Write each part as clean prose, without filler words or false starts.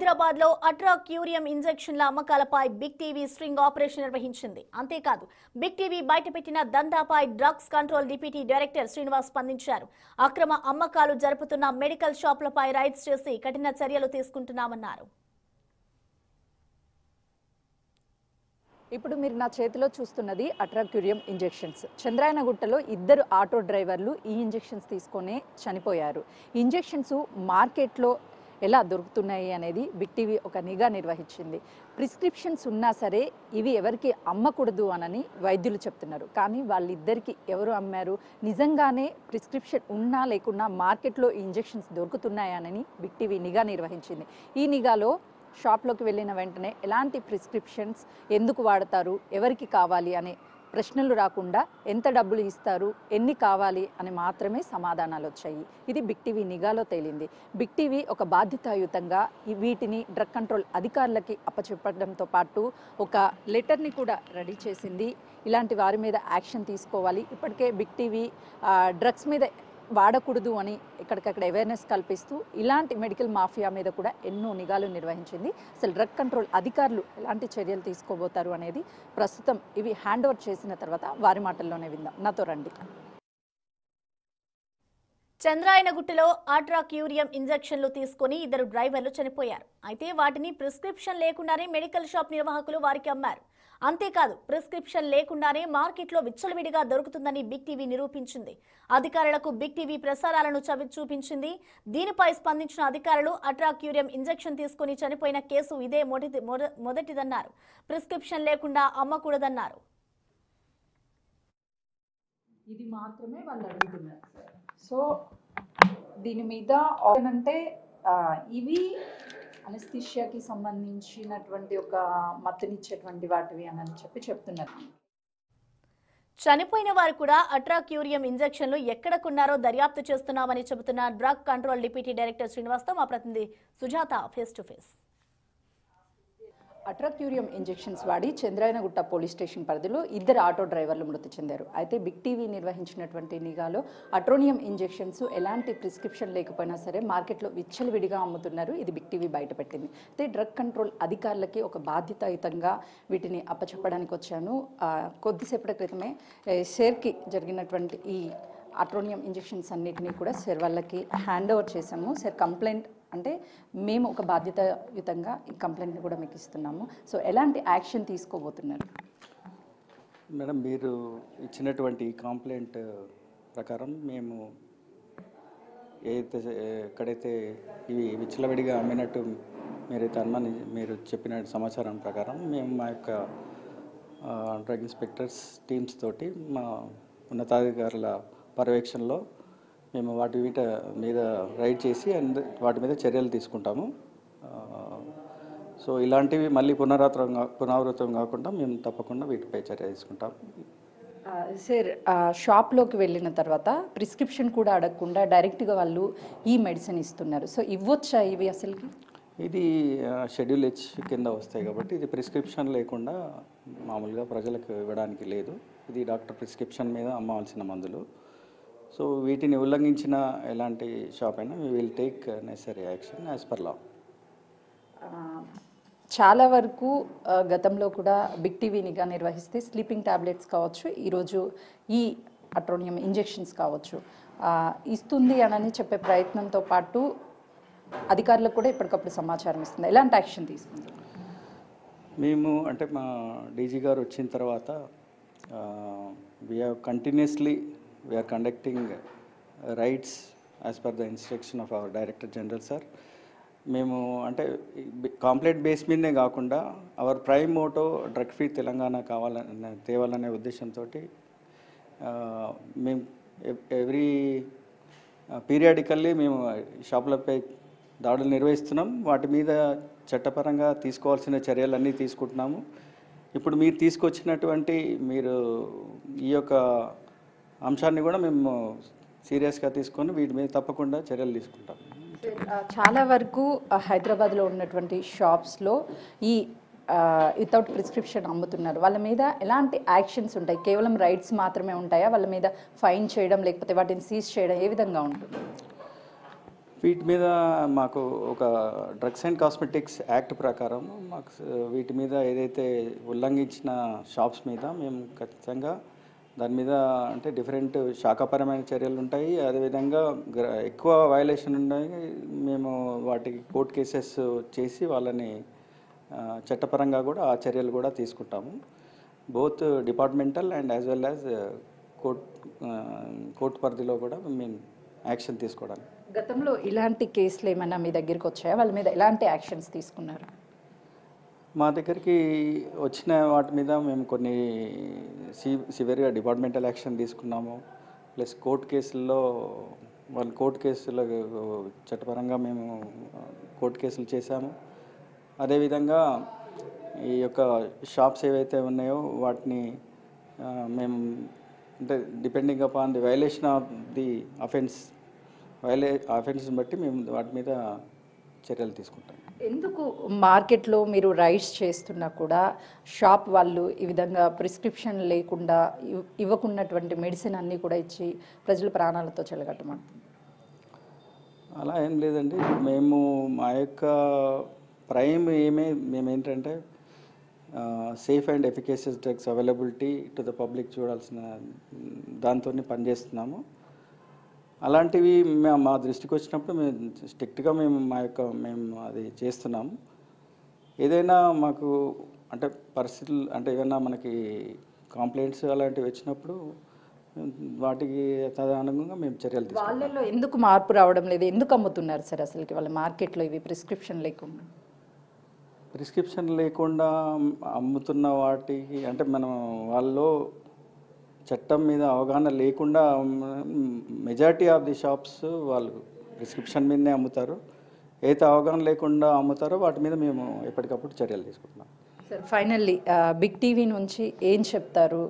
హైదరాబాద్ లో అట్రాక్యూరియం ఇంజెక్షన్ల అమ్మకాలపై బిగ్ టీవీ స్ట్రింగ్ ఆపరేషన్ నిర్వహించింది. అంతేకాదు బిగ్ టీవీ బయటపెట్టిన దందాపై drugs control deputy director Srinivas స్పందించారు. అక్రమ అమ్మకాలు జరుపుతున్న మెడికల్ షాపులపై రైడ్స్ చేసి కఠిన చర్యలు తీసుకుంటున్నామన్నారు. ఇప్పుడు మీరు నా చేతిలో చూస్తున్నది అట్రాక్యూరియం ఇంజెక్షన్స్. చంద్రాయనగుట్టలో ఇద్దరు ఆటో డ్రైవర్లు ఈ ఇంజెక్షన్స్ తీసుకొని చనిపోయారు. ఇంజెక్షన్స్ మార్కెట్లో ఎలా దొరుకుతున్నాయి అనేది బిగ్ టీవీ ఒక నిఘా నిర్వహించింది. ప్రిస్క్రిప్షన్స్ ఉన్నా సరే ఇవి ఎవరికి అమ్మకూడదు అని వైద్యులు చెప్తున్నారు. కానీ వాళ్ళిద్దరికి ఎవరు అమ్మారు, నిజంగానే ప్రిస్క్రిప్షన్ ఉన్నా లేకున్నా మార్కెట్లో ఈ ఇంజెక్షన్స్ దొరుకుతున్నాయని బిగ్ టీవీ నిఘా నిర్వహించింది. ఈ నిఘాలో షాప్లోకి వెళ్ళిన వెంటనే ఎలాంటి ప్రిస్క్రిప్షన్స్ ఎందుకు వాడతారు, ఎవరికి కావాలి అనే ప్రశ్నలు రాకుండా ఎంత డబ్బులు ఇస్తారు, ఎన్ని కావాలి అని మాత్రమే సమాధానాలు వచ్చాయి. ఇది బిగ్ టీవీ నిఘాలో తేలింది. బిగ్ టీవీ ఒక బాధ్యతాయుతంగా వీటిని డ్రగ్ కంట్రోల్ అధికారులకి అప్పచెప్పడంతో పాటు ఒక లెటర్ని కూడా రెడీ చేసింది. ఇలాంటి వారి మీద యాక్షన్ తీసుకోవాలి. ఇప్పటికే బిగ్ టీవీ డ్రగ్స్ మీద వాడకూడదు అని ఎక్కడికక్కడ అవేర్నెస్ కల్పిస్తూ ఇలాంటి మెడికల్ మాఫియా మీద కూడా ఎన్నో నిఘాలు నిర్వహించింది. అసలు డ్రగ్ కంట్రోల్ అధికారులు ఎలాంటి చర్యలు తీసుకోబోతారు అనేది ప్రస్తుతం ఇవి హ్యాండ్ ఓవర్ చేసిన తర్వాత వారి మాటల్లోనే విందాం. నాతో రండి. చంద్రాయనగుట్టలో అట్రాక్యూరియం ఇంజెక్షన్లు తీసుకుని ఇద్దరు డ్రైవర్లు చనిపోయారు. అయితే వాటిని ప్రిస్క్రిప్షన్ లేకుండానే మెడికల్ షాప్ నిర్వాహకులు వారికి అమ్మారు. అంతేకాదు ప్రిస్క్రిప్షన్ లేకుండానే మార్కెట్లో విచ్చలవిడిగా దొరుకుతుందని బిగ్ టీవీ నిరూపించింది. అధికారులకు బిగ్ టీవీ ప్రసారాలను చూపించింది. దీనిపై స్పందించిన అధికారులు అట్రాక్యూరియం ఇంజెక్షన్ తీసుకుని చనిపోయిన కేసు ఇదే మొదటిదన్నారు. ప్రిస్క్రిప్షన్ లేకుండా అమ్మకూడదన్నారు. ఇది మాత్రమే వాళ్ళు అడుగుతున్నారు. సో దీని మీద అంటే ఇవి అనస్థీషియాకి సంబంధించినటువంటి ఒక మత్తునిచ్చేటువంటి వాటివి అని చెప్తున్నారు. చనిపోయిన వారు కూడా అట్రాక్యూరియం ఇంజెక్షన్లు ఎక్కడ కొన్నారో దర్యాప్తు చేస్తున్నామని చెబుతున్న డ్రగ్ కంట్రోల్ డిప్యూటీ డైరెక్టర్ శ్రీనివాస్తో మా ప్రతినిధి Sujatha face to face. Atracurium injections వాడి చంద్రాయనగుట్ట పోలీస్ స్టేషన్ పరిధిలో ఇద్దరు ఆటో డ్రైవర్లు మృతి చెందారు. అయితే బిగ్ టీవీ నిర్వహించినటువంటి నిఘాలో అట్రోనియం ఇంజెక్షన్స్ ఎలాంటి ప్రిస్క్రిప్షన్ లేకపోయినా సరే మార్కెట్లో విచ్చలవిడిగా అమ్ముతున్నారు. ఇది బిగ్ టీవీ బయటపెట్టింది. అయితే డ్రగ్ కంట్రోల్ అధికారులకి ఒక బాధ్యతాయుతంగా వీటిని అప్పచెప్పడానికి వచ్చాను. కొద్దిసేపటి క్రితమే షేర్కి జరిగినటువంటి ఈ అట్రోనియం ఇంజెక్షన్స్ అన్నిటినీ కూడా సార్ వాళ్ళకి హ్యాండ్ ఓవర్ చేసాము. సార్ కంప్లైంట్ అంటే మేము ఒక బాధ్యతాయుతంగా ఈ కంప్లైంట్ని కూడా మీకు ఇస్తున్నాము. సో ఎలాంటి యాక్షన్ తీసుకోబోతున్నారు? మేడం, మీరు ఇచ్చినటువంటి కంప్లైంట్ ప్రకారం మేము ఎక్కడైతే ఇవి విచ్చలవిడిగా అమ్మినట్టు మీరు చెప్పిన సమాచారం ప్రకారం మేము మా యొక్క డ్రగ్ ఇన్స్పెక్టర్స్ టీమ్స్ తోటి మా ఉన్నతాధికారుల పర్యవేక్షణలో మేము వాటి మీద రైడ్ చేసి వాటి మీద చర్యలు తీసుకుంటాము. సో ఇలాంటివి మళ్ళీ పునరావృతం కాకుండా మేము తప్పకుండా వీటిపై చర్య తీసుకుంటాం. సార్, షాప్లోకి వెళ్ళిన తర్వాత ప్రిస్క్రిప్షన్ కూడా అడగకుండా డైరెక్ట్గా వాళ్ళు ఈ మెడిసిన్ ఇస్తున్నారు. సో ఇవ్వచ్చా ఇవి అసలుకి? ఇది షెడ్యూల్ హెచ్ కింద వస్తాయి కాబట్టి ఇది ప్రిస్క్రిప్షన్ లేకుండా మామూలుగా ప్రజలకు ఇవ్వడానికి లేదు. ఇది డాక్టర్ ప్రిస్క్రిప్షన్ మీద అమ్మవలసిన మందులు. సో వీటిని ఉల్లంఘించిన ఎలాంటి షాప్ అయినా we will take necessary action as per law. చాలా వరకు గతంలో కూడా బిగ్ టీవీ నిఘా నిర్వహిస్తే స్లీపింగ్ టాబ్లెట్స్ కావచ్చు, ఈరోజు ఈ అట్రోనియం ఇంజెక్షన్స్ కావచ్చు ఇస్తుంది అని చెప్పే ప్రయత్నంతో పాటు అధికారులకు కూడా ఇప్పటికప్పుడు సమాచారం ఇస్తుంది. ఎలాంటి యాక్షన్ తీసుకుంది? మేము అంటే మా డీజీ గారు వచ్చిన తర్వాత we are conducting raids as per the instruction of our Director General sir. మేము అంటే కంప్లైంట్ బేస్ మీదనే కాకుండా our prime motto drug free Telangana తేవాలనే ఉద్దేశంతో మేము ఎవ్రీ పీరియాడికల్లీ మేము షాపులపై దాడులు నిర్వహిస్తున్నాం. వాటి మీద చట్టపరంగా తీసుకోవాల్సిన చర్యలన్నీ తీసుకుంటున్నాము. ఇప్పుడు మీరు తీసుకొచ్చినటువంటి ఈ యొక్క అంశాన్ని కూడా మేము సీరియస్గా తీసుకొని వీటి మీద తప్పకుండా చర్యలు తీసుకుంటాం. చాలా వరకు హైదరాబాద్లో ఉన్నటువంటి షాప్స్లో ఈ వితౌట్ ప్రిస్క్రిప్షన్ అమ్ముతున్నారు. వాళ్ళ మీద ఎలాంటి యాక్షన్స్ ఉంటాయి? కేవలం రైట్స్ మాత్రమే ఉంటాయా? వాళ్ళ మీద ఫైన్ చేయడం లేకపోతే వాటిని సీజ్ చేయడం ఏ విధంగా ఉంటుంది? వీటి మీద మాకు ఒక డ్రగ్స్ అండ్ కాస్మెటిక్స్ యాక్ట్ ప్రకారం మాకు వీటి మీద ఏదైతే ఉల్లంఘించిన షాప్స్ మీద మేము ఖచ్చితంగా దాని మీద అంటే డిఫరెంట్ శాఖాపరమైన చర్యలు ఉంటాయి. అదేవిధంగా ఎక్కువ వయలేషన్ ఉన్నాయి, మేము వాటికి కోర్ట్ కేసెస్ చేసి వాళ్ళని చట్టపరంగా కూడా ఆ చర్యలు కూడా తీసుకుంటాము. Both departmental and as well as court పరిధిలో కూడా మేము యాక్షన్ తీసుకోవడానికి. గతంలో ఇలాంటి కేసులు ఏమైనా మీ దగ్గరికి వచ్చాయా? వాళ్ళ మీద ఎలాంటి యాక్షన్స్ తీసుకున్నారు? మా దగ్గరికి వచ్చిన వాటి మీద మేము కొన్ని సివియర్గా డిపార్ట్మెంటల్ యాక్షన్ తీసుకున్నాము. ప్లస్ కోర్టు కేసుల్లో వాళ్ళు కోర్టు కేసుల చట్టపరంగా మేము కోర్టు కేసులు చేశాము. అదేవిధంగా ఈ యొక్క షాప్స్ ఏవైతే ఉన్నాయో వాటిని మేము అంటే depending upon the violation of the అఫెన్స్ని బట్టి మేము వాటి మీద చర్యలు తీసుకుంటాం. ఎందుకు మార్కెట్లో మీరు రైడ్స్ చేస్తున్నా కూడా షాప్ వాళ్ళు ఈ విధంగా ప్రిస్క్రిప్షన్ లేకుండా ఇవ్వకున్నటువంటి మెడిసిన్ అన్నీ కూడా ఇచ్చి ప్రజల ప్రాణాలతో చెలగట్టమంటుంది? అలా ఏం లేదండి. మేము మా యొక్క ప్రైమ్ మేమేంటంటే safe and efficacious drugs availability to the public చూడాల్సిన దాంతో పనిచేస్తున్నాము. అలాంటివి మా దృష్టికి వచ్చినప్పుడు మేము స్ట్రిక్ట్గా మేము అది చేస్తున్నాము. ఏదైనా మాకు అంటే పరిస్థితులు అంటే ఏదైనా మనకి కంప్లైంట్స్ అలాంటివి వచ్చినప్పుడు వాటికి తదనుగుణంగా మేము చర్యలు తీసుకుంటాం. వాళ్ళలో ఎందుకు మార్పు రావడం లేదు? ఎందుకు అమ్ముతున్నారు సార్ అసలుకి వాళ్ళ మార్కెట్లో ఇవి ప్రిస్క్రిప్షన్ లేకుండా? ప్రిస్క్రిప్షన్ లేకుండా అమ్ముతున్న వాటికి అంటే మనం వాళ్ళు చట్టం మీద అవగాహన లేకుండా మెజారిటీ ఆఫ్ ది షాప్స్ వాళ్ళు ప్రిస్క్రిప్షన్ మీదనే అమ్ముతారు. ఏదైతే అవగాహన లేకుండా అమ్ముతారో వాటి మీద మేము ఎప్పటికప్పుడు చర్యలు తీసుకుంటున్నాం. సార్ ఫైనల్లీ బిగ్ టీవీ నుంచి ఏం చెప్తారు?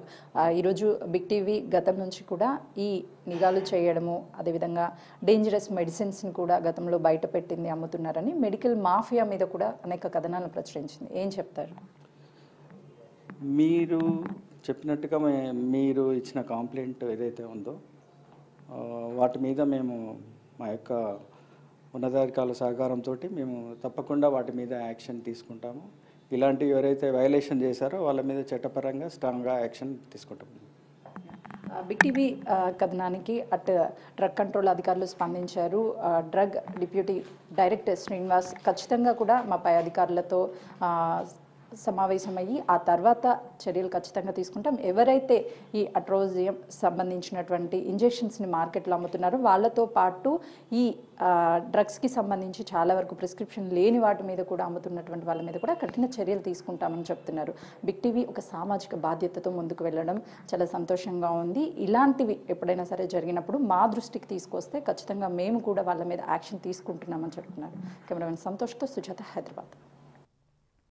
ఈరోజు బిగ్ టీవీ గతం నుంచి కూడా ఈ నిఘాలు చేయడము, అదేవిధంగా డేంజరస్ మెడిసిన్స్ని కూడా గతంలో బయట పెట్టింది, అమ్ముతున్నారని మెడికల్ మాఫియా మీద కూడా అనేక కథనాలను ప్రచురించింది. ఏం చెప్తారు? మీరు చెప్పినట్టుగా మీరు ఇచ్చిన కంప్లైంట్ ఏదైతే ఉందో వాటి మీద మేము మా యొక్క ఉన్నతాధికారుల సహకారంతో మేము తప్పకుండా వాటి మీద యాక్షన్ తీసుకుంటాము. ఇలాంటివి ఎవరైతే వయలేషన్ చేశారో వాళ్ళ మీద చట్టపరంగా స్ట్రాంగ్గా యాక్షన్ తీసుకుంటాము. బిగ్ టీవీ కథనానికి డ్రగ్ కంట్రోల్ అధికారులు స్పందించారు. డ్రగ్ డిప్యూటీ డైరెక్టర్ శ్రీనివాస్ ఖచ్చితంగా కూడా మా పై అధికారులతో సమావేశమయ్యి ఆ తర్వాత చర్యలు ఖచ్చితంగా తీసుకుంటాం. ఎవరైతే ఈ అట్రోజియం సంబంధించినటువంటి ఇంజెక్షన్స్ని మార్కెట్లో అమ్ముతున్నారో వాళ్ళతో పాటు ఈ డ్రగ్స్కి సంబంధించి చాలా వరకు ప్రిస్క్రిప్షన్ లేని వాటి మీద కూడా అమ్ముతున్నటువంటి వాళ్ళ మీద కూడా కఠిన చర్యలు తీసుకుంటామని చెప్తున్నారు. బిగ్ టీవీ ఒక సామాజిక బాధ్యతతో ముందుకు వెళ్ళడం చాలా సంతోషంగా ఉంది. ఇలాంటివి ఎప్పుడైనా సరే జరిగినప్పుడు మా దృష్టికి తీసుకొస్తే ఖచ్చితంగా మేము కూడా వాళ్ళ మీద యాక్షన్ తీసుకుంటున్నామని చెప్తున్నారు. కెమెరామెన్ సంతోష్తో సుజాత, హైదరాబాద్.